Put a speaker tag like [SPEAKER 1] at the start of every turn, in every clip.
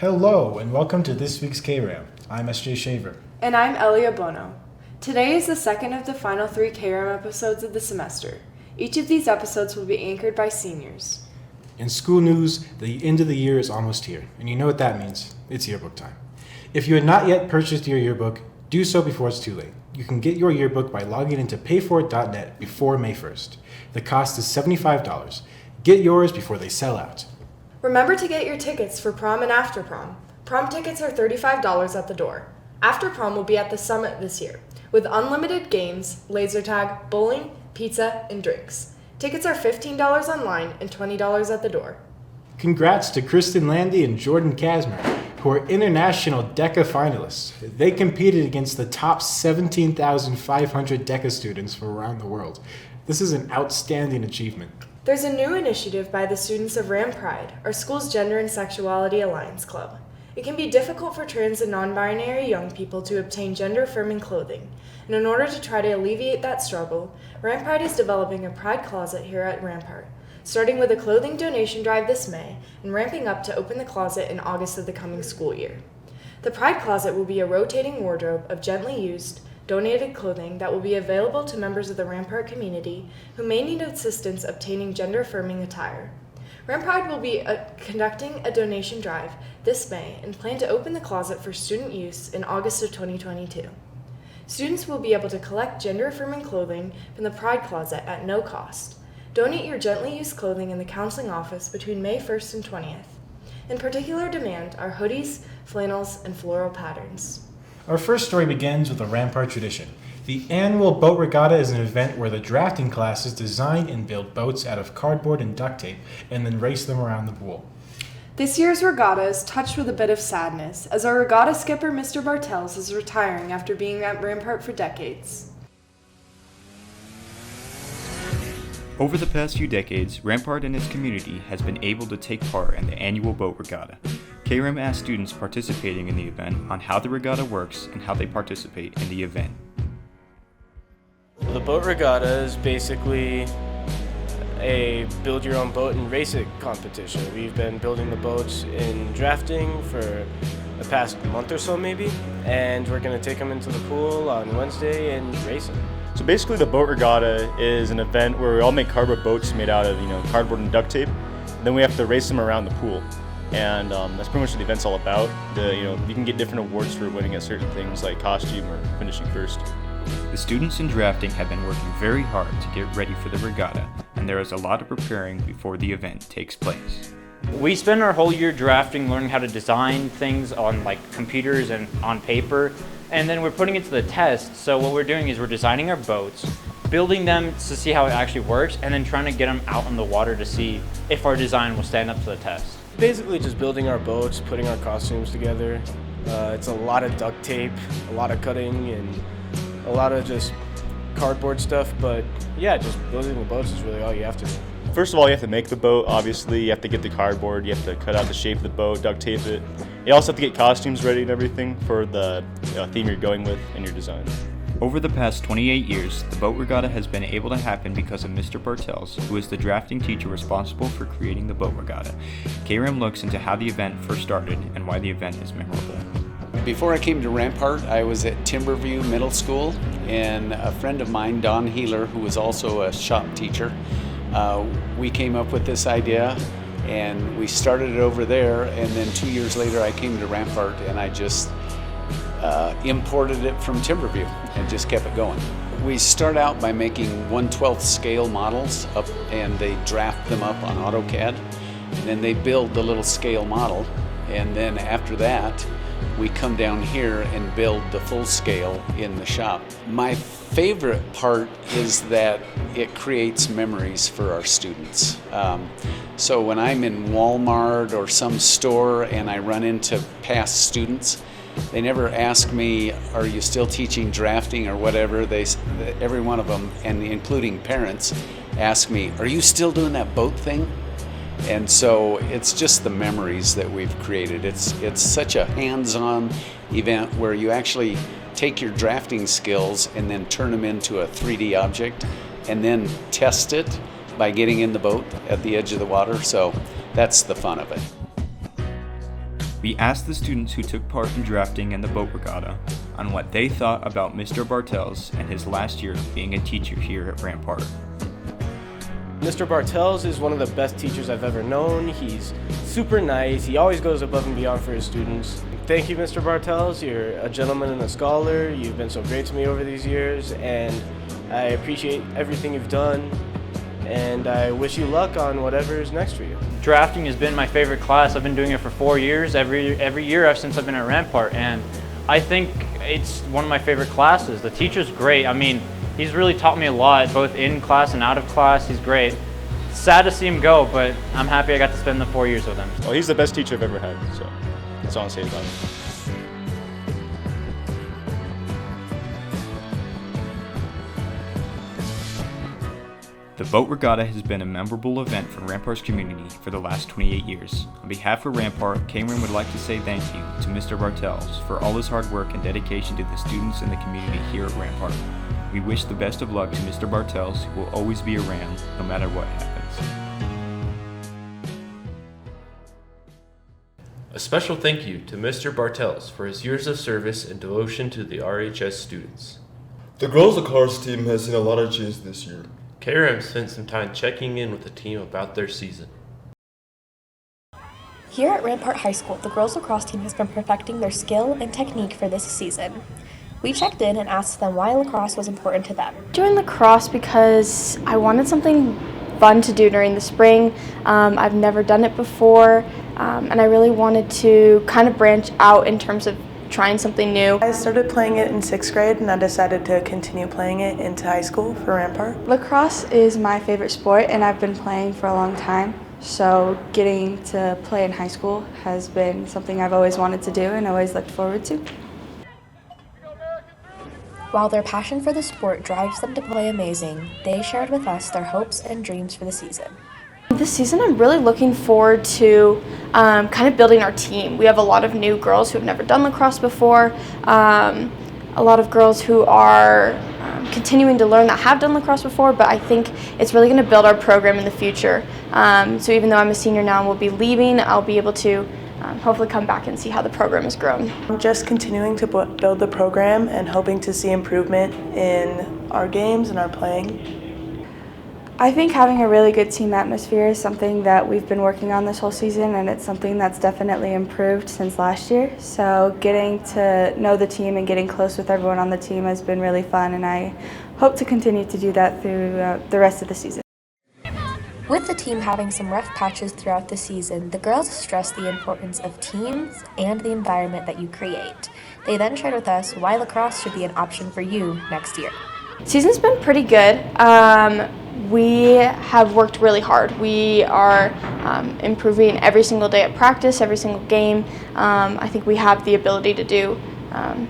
[SPEAKER 1] Hello, and welcome to this week's Kram. I'm SJ Shaver.
[SPEAKER 2] And I'm Elia Bono. Today is the second of the final 3 Kram episodes of the semester. Each of these episodes will be anchored by seniors.
[SPEAKER 1] In school news, the end of the year is almost here, and you know what that means. It's yearbook time. If you had not yet purchased your yearbook, do so before it's too late. You can get your yearbook by logging into payforit.net before May 1st. The cost is $75. Get yours before they sell out.
[SPEAKER 2] Remember to get your tickets for prom and after prom. Prom tickets are $35 at the door. After prom will be at the Summit this year, with unlimited games, laser tag, bowling, pizza, and drinks. Tickets are $15 online and $20 at the door.
[SPEAKER 1] Congrats to Kristen Landy and Jordan Kasmer, who are international DECA finalists. They competed against the top 17,500 DECA students from around the world. This is an outstanding achievement.
[SPEAKER 2] There's a new initiative by the students of Rampart, our school's Gender and Sexuality Alliance Club. It can be difficult for trans and non-binary young people to obtain gender-affirming clothing, and in order to try to alleviate that struggle, Rampart is developing a Pride Closet here at Rampart, starting with a clothing donation drive this May and ramping up to open the closet in August of the coming school year. The Pride Closet will be a rotating wardrobe of gently used, donated clothing that will be available to members of the Rampart community who may need assistance obtaining gender-affirming attire. Rampart will be conducting a donation drive this May and plan to open the closet for student use in August of 2022. Students will be able to collect gender-affirming clothing from the Pride Closet at no cost. Donate your gently used clothing in the counseling office between May 1st and 20th. In particular demand are hoodies, flannels, and floral patterns.
[SPEAKER 1] Our first story begins with a Rampart tradition. The annual Boat Regatta is an event where the drafting classes design and build boats out of cardboard and duct tape and then race them around the pool.
[SPEAKER 2] This year's regatta is touched with a bit of sadness, as our regatta skipper Mr. Bartels is retiring after being at Rampart for decades.
[SPEAKER 3] Over the past few decades, Rampart and its community has been able to take part in the annual Boat Regatta. Kram asked students participating in the event on how the regatta works and how they participate in the event.
[SPEAKER 4] The Boat Regatta is basically a build your own boat and race it competition. We've been building the boats in drafting for the past month or so maybe, and we're going to take them into the pool on Wednesday and race them.
[SPEAKER 5] So basically the Boat Regatta is an event where we all make cardboard boats made out of cardboard and duct tape. Then we have to race them around the pool. And that's pretty much what the event's all about. You can get different awards for winning at certain things like costume or finishing first.
[SPEAKER 3] The students in drafting have been working very hard to get ready for the regatta, and there is a lot of preparing before the event takes place.
[SPEAKER 6] We spend our whole year drafting, learning how to design things on computers and on paper, and then we're putting it to the test. So what we're doing is we're designing our boats, building them to see how it actually works, and then trying to get them out on the water to see if our design will stand up to the test.
[SPEAKER 4] Basically just building our boats, putting our costumes together. It's a lot of duct tape, a lot of cutting, and a lot of just cardboard stuff, but yeah, just building the boats is really all you have to do.
[SPEAKER 5] First of all, you have to make the boat, obviously. You have to get the cardboard, you have to cut out the shape of the boat, duct tape it. You also have to get costumes ready and everything for the theme you're going with in your design.
[SPEAKER 3] Over the past 28 years, the Boat Regatta has been able to happen because of Mr. Bartels, who is the drafting teacher responsible for creating the Boat Regatta. Kram looks into how the event first started and why the event is memorable.
[SPEAKER 7] Before I came to Rampart, I was at Timberview Middle School, and a friend of mine, Don Healer, who was also a shop teacher, we came up with this idea, and we started it over there, and then 2 years later I came to Rampart, and I just imported it from Timberview and just kept it going. We start out by making 1/12 scale models up, and they draft them up on AutoCAD, and then they build the little scale model, and then after that we come down here and build the full scale in the shop. My favorite part is that it creates memories for our students. So when I'm in Walmart or some store and I run into past students, they never ask me, are you still teaching drafting or whatever? Every one of them, and including parents, ask me, are you still doing that boat thing? And so it's just the memories that we've created. It's such a hands-on event where you actually take your drafting skills and then turn them into a 3D object and then test it by getting in the boat at the edge of the water. So that's the fun of it.
[SPEAKER 3] We asked the students who took part in drafting and the boat regatta on what they thought about Mr. Bartels and his last year being a teacher here at Rampart.
[SPEAKER 4] Mr. Bartels is one of the best teachers I've ever known. He's super nice. He always goes above and beyond for his students. Thank you, Mr. Bartels. You're a gentleman and a scholar. You've been so great to me over these years, and I appreciate everything you've done, and I wish you luck on whatever is next for you.
[SPEAKER 6] Drafting has been my favorite class. I've been doing it for 4 years, every year since I've been at Rampart, and I think it's one of my favorite classes. The teacher's great. I mean, he's really taught me a lot, both in class and out of class. He's great. Sad to see him go, but I'm happy I got to spend the 4 years with him.
[SPEAKER 5] Well, he's the best teacher I've ever had, so that's all I'll say about him.
[SPEAKER 3] The Boat Regatta has been a memorable event for Rampart's community for the last 28 years. On behalf of Rampart, Kram would like to say thank you to Mr. Bartels for all his hard work and dedication to the students and the community here at Rampart. We wish the best of luck to Mr. Bartels, who will always be around no matter what happens.
[SPEAKER 8] A special thank you to Mr. Bartels for his years of service and devotion to the RHS students.
[SPEAKER 9] The girls lacrosse team has seen a lot of change this year.
[SPEAKER 8] Kram spent some time checking in with the team about their season.
[SPEAKER 10] Here at Rampart High School, the girls lacrosse team has been perfecting their skill and technique for this season. We checked in and asked them why lacrosse was important to them.
[SPEAKER 2] I joined lacrosse because I wanted something fun to do during the spring. I've never done it before, and I really wanted to kind of branch out in terms of trying something new.
[SPEAKER 11] I started playing it in 6th grade, and I decided to continue playing it into high school for Rampart.
[SPEAKER 12] Lacrosse is my favorite sport, and I've been playing for a long time. So getting to play in high school has been something I've always wanted to do and always looked forward to.
[SPEAKER 10] While their passion for the sport drives them to play amazing, they shared with us their hopes and dreams for the season.
[SPEAKER 2] This season I'm really looking forward to kind of building our team. We have a lot of new girls who have never done lacrosse before, a lot of girls who are continuing to learn that have done lacrosse before, but I think it's really going to build our program in the future. So even though I'm a senior now and will be leaving, I'll be able to hopefully come back and see how the program has grown.
[SPEAKER 11] I'm just continuing to build the program and hoping to see improvement in our games and our playing.
[SPEAKER 12] I think having a really good team atmosphere is something that we've been working on this whole season, and it's something that's definitely improved since last year. So getting to know the team and getting close with everyone on the team has been really fun, and I hope to continue to do that through the rest of the season.
[SPEAKER 10] With the team having some rough patches throughout the season, the girls stressed the importance of teams and the environment that you create. They then shared with us why lacrosse should be an option for you next year.
[SPEAKER 2] Season's been pretty good. We have worked really hard. We are improving every single day at practice, every single game. I think we have the ability to do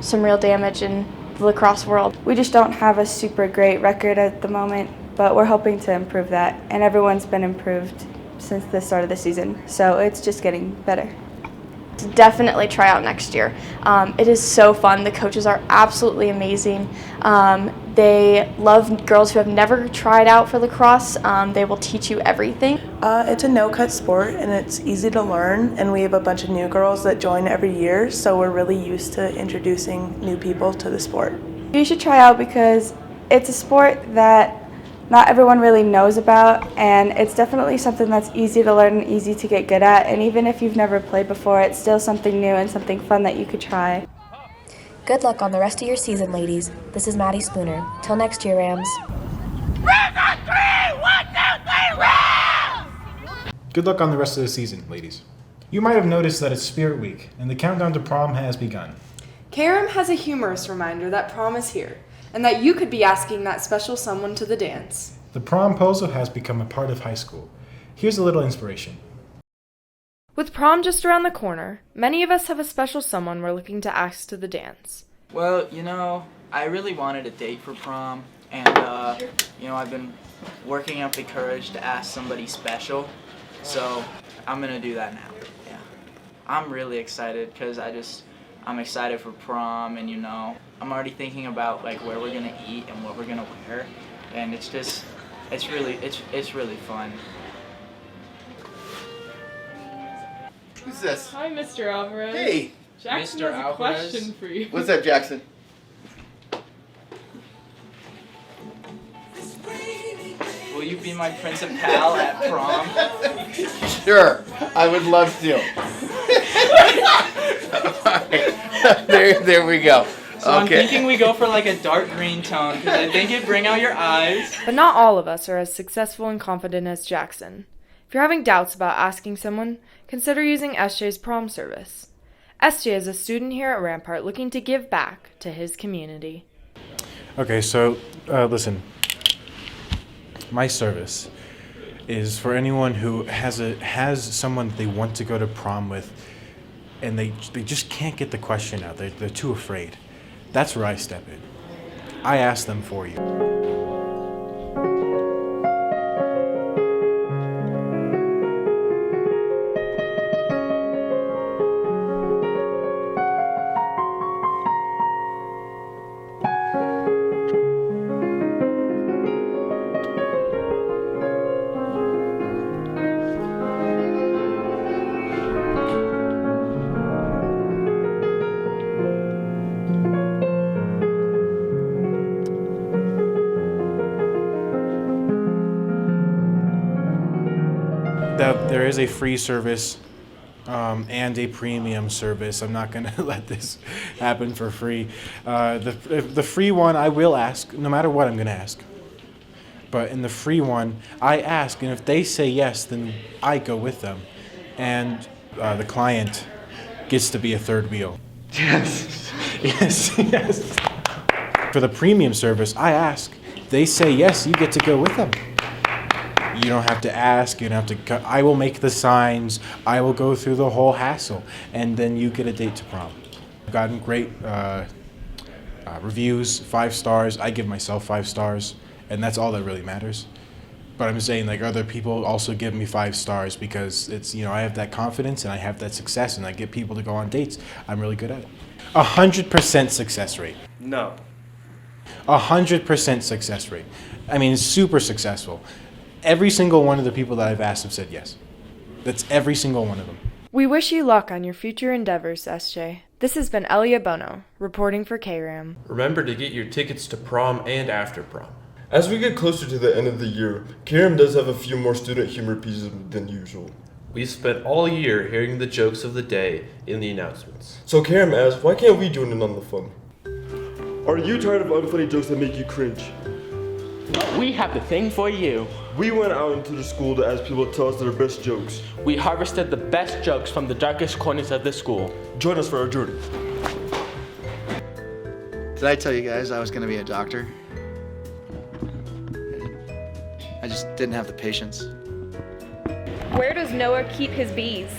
[SPEAKER 2] some real damage in the lacrosse world.
[SPEAKER 12] We just don't have a super great record at the moment, but we're hoping to improve that, and everyone's been improved since the start of the season, so it's just getting better.
[SPEAKER 2] Definitely try out next year. It is so fun. The coaches are absolutely amazing. They love girls who have never tried out for lacrosse. They will teach you everything.
[SPEAKER 11] It's a no-cut sport, and it's easy to learn, and we have a bunch of new girls that join every year, so we're really used to introducing new people to the sport.
[SPEAKER 12] You should try out because it's a sport that not everyone really knows about, and it's definitely something that's easy to learn and easy to get good at, and even if you've never played before, it's still something new and something fun that you could try.
[SPEAKER 10] Good luck on the rest of your season, ladies. This is Maddie Spooner. Till next year, Rams.
[SPEAKER 1] Good luck on the rest of the season, ladies. You might have noticed that it's Spirit Week, and the countdown to prom has begun.
[SPEAKER 2] Kram has a humorous reminder that prom is here, and that you could be asking that special someone to the dance.
[SPEAKER 1] The promposal has become a part of high school. Here's a little inspiration.
[SPEAKER 2] With prom just around the corner, many of us have a special someone we're looking to ask to the dance.
[SPEAKER 13] Well, I really wanted a date for prom, and, I've been working up the courage to ask somebody special, so I'm gonna do that now, yeah. I'm really excited because I'm excited for prom, and I'm already thinking about where we're gonna eat and what we're gonna wear, and it's really fun.
[SPEAKER 14] Who's this?
[SPEAKER 15] Hi, Mr. Alvarez.
[SPEAKER 14] Hey.
[SPEAKER 15] Jackson
[SPEAKER 13] Mr.
[SPEAKER 15] has a
[SPEAKER 13] Alvarez.
[SPEAKER 15] question for you.
[SPEAKER 14] What's up, Jackson?
[SPEAKER 13] Will you be my principal at prom?
[SPEAKER 14] Sure, I would love to. Alright, there we go.
[SPEAKER 13] So I'm thinking we go for like a dark green tone because I think it'd bring out your eyes.
[SPEAKER 2] But not all of us are as successful and confident as Jackson. If you're having doubts about asking someone, consider using SJ's prom service. SJ is a student here at Rampart looking to give back to his community.
[SPEAKER 1] Okay, so listen. My service is for anyone who has someone they want to go to prom with, and they just can't get the question out. They're too afraid. That's where I step in. I ask them for you. There is a free service and a premium service. I'm not going to let this happen for free. The free one, I will ask, no matter what I'm going to ask. But in the free one, I ask, and if they say yes, then I go with them. And the client gets to be a third wheel.
[SPEAKER 14] Yes.
[SPEAKER 1] Yes. For the premium service, I ask. They say yes, you get to go with them. You don't have to ask, you don't have to, I will make the signs, I will go through the whole hassle, and then you get a date to prom. I've gotten great reviews, 5 stars, I give myself 5 stars, and that's all that really matters. But I'm saying, like, other people also give me 5 stars because it's, I have that confidence and I have that success and I get people to go on dates. I'm really good at it. 100% success rate.
[SPEAKER 4] No.
[SPEAKER 1] 100% success rate. I mean, super successful. Every single one of the people that I've asked have said yes. That's every single one of them.
[SPEAKER 2] We wish you luck on your future endeavors, SJ. This has been Elia Bono, reporting for KRAM.
[SPEAKER 8] Remember to get your tickets to prom and after prom.
[SPEAKER 9] As we get closer to the end of the year, Kram does have a few more student humor pieces than usual.
[SPEAKER 8] We've spent all year hearing the jokes of the day in the announcements.
[SPEAKER 9] So Kram asks, why can't we join in on the fun? Are you tired of unfunny jokes that make you cringe?
[SPEAKER 16] We have the thing for you.
[SPEAKER 9] We went out into the school to ask people to tell us their best jokes.
[SPEAKER 16] We harvested the best jokes from the darkest corners of the school.
[SPEAKER 9] Join us for our journey.
[SPEAKER 17] Did I tell you guys I was going to be a doctor? I just didn't have the patience.
[SPEAKER 18] Where does Noah keep his bees?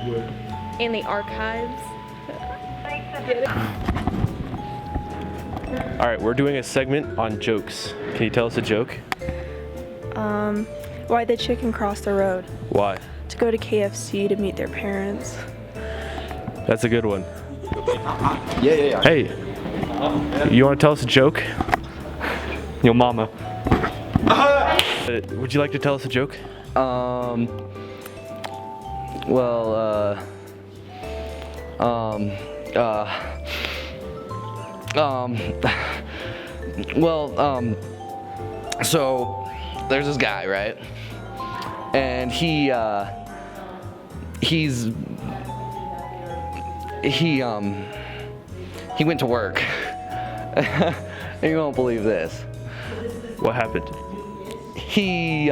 [SPEAKER 9] Where?
[SPEAKER 18] In the archives.
[SPEAKER 8] All right, we're doing a segment on jokes. Can you tell us a joke?
[SPEAKER 11] Why the chicken crossed the road?
[SPEAKER 8] Why?
[SPEAKER 11] To go to KFC to meet their parents.
[SPEAKER 8] That's a good one.
[SPEAKER 17] Yeah.
[SPEAKER 8] Hey, you want to tell us a joke? Your mama. Would you like to tell us a joke?
[SPEAKER 19] So there's this guy, right? And he went to work. And you won't believe this.
[SPEAKER 8] What happened?
[SPEAKER 19] He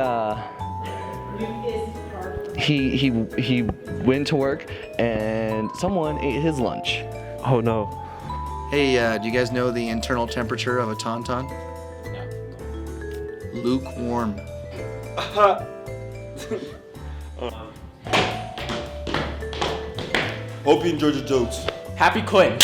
[SPEAKER 19] went to work and someone ate his lunch.
[SPEAKER 8] Oh no.
[SPEAKER 17] Hey, do you guys know the internal temperature of a tauntaun? No. Lukewarm.
[SPEAKER 9] Hope you enjoyed your jokes.
[SPEAKER 13] Happy quitting.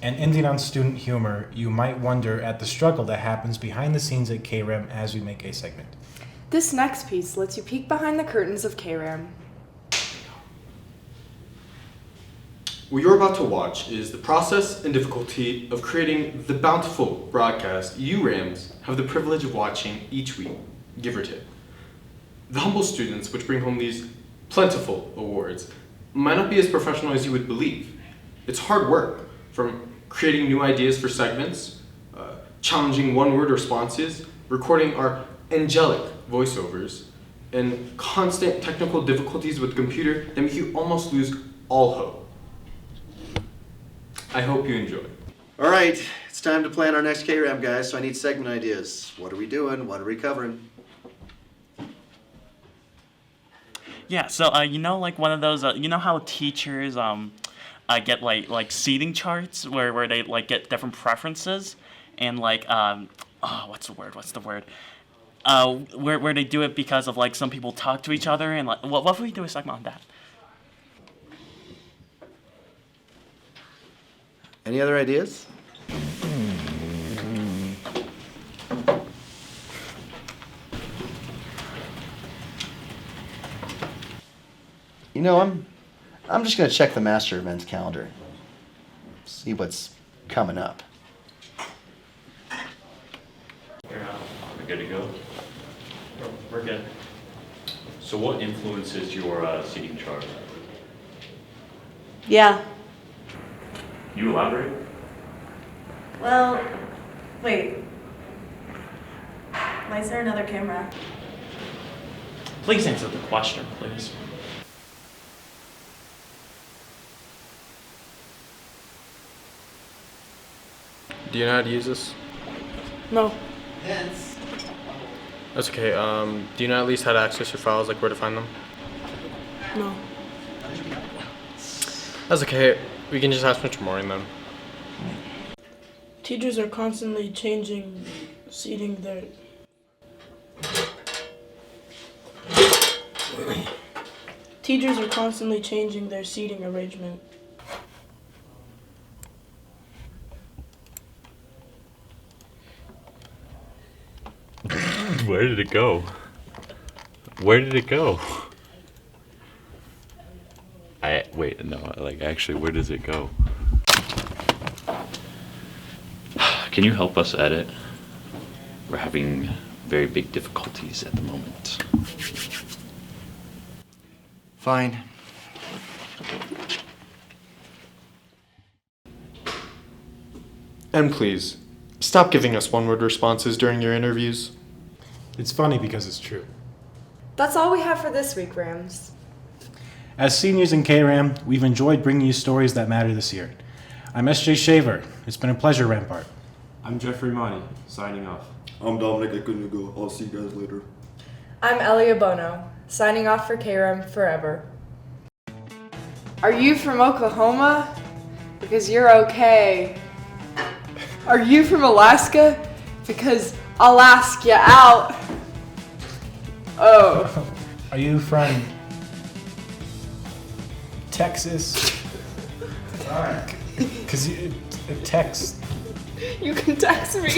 [SPEAKER 1] And ending on student humor, you might wonder at the struggle that happens behind the scenes at KRAM as we make a segment.
[SPEAKER 2] This next piece lets you peek behind the curtains of KRAM.
[SPEAKER 15] What you're about to watch is the process and difficulty of creating the bountiful broadcast you Rams have the privilege of watching each week, give or take. The humble students which bring home these plentiful awards might not be as professional as you would believe. It's hard work, from creating new ideas for segments, challenging one-word responses, recording our angelic voiceovers, and constant technical difficulties with the computer that make you almost lose all hope. I hope you enjoy.
[SPEAKER 17] All right, it's time to plan our next Kram, guys, so I need segment ideas. What are we doing? What are we covering?
[SPEAKER 20] Yeah, so like one of those, you know how teachers get like seating charts where they like get different preferences and like what's the word? Where they do it because of like some people talk to each other and like what if we do a segment on that?
[SPEAKER 17] Any other ideas? You know, I'm just gonna check the master events calendar. See what's coming up.
[SPEAKER 3] We're good to go? We're good. So what influences your seating chart?
[SPEAKER 21] Yeah.
[SPEAKER 3] You elaborate?
[SPEAKER 21] Well, wait. Why is there another camera?
[SPEAKER 20] Please answer the question, please.
[SPEAKER 15] Do you know how to use this?
[SPEAKER 11] No.
[SPEAKER 15] That's okay. Do you know at least how to access your files, like where to find them?
[SPEAKER 11] No.
[SPEAKER 15] That's okay. We can just ask Mr. Morin then.
[SPEAKER 11] Teachers are constantly changing seating their... Teachers are constantly changing their seating arrangement.
[SPEAKER 3] Where did it go? Where did it go? Wait, no, like actually, where does it go? Can you help us edit? We're having very big difficulties at the moment.
[SPEAKER 17] Fine.
[SPEAKER 15] And please, stop giving us one-word responses during your interviews.
[SPEAKER 1] It's funny because it's true.
[SPEAKER 2] That's all we have for this week, Rams.
[SPEAKER 1] As seniors in KRAM, we've enjoyed bringing you stories that matter this year. I'm SJ Shaver. It's been a pleasure, Rampart.
[SPEAKER 9] I'm Jeffrey Monty, signing off. I'm Dominic. I couldn't go. I'll see you guys later.
[SPEAKER 2] I'm Elia Bono, signing off for KRAM forever. Are you from Oklahoma? Because you're okay. Are you from Alaska? Because I'll ask you out. Oh.
[SPEAKER 1] Are you from Texas? Because you text.
[SPEAKER 2] You can text me.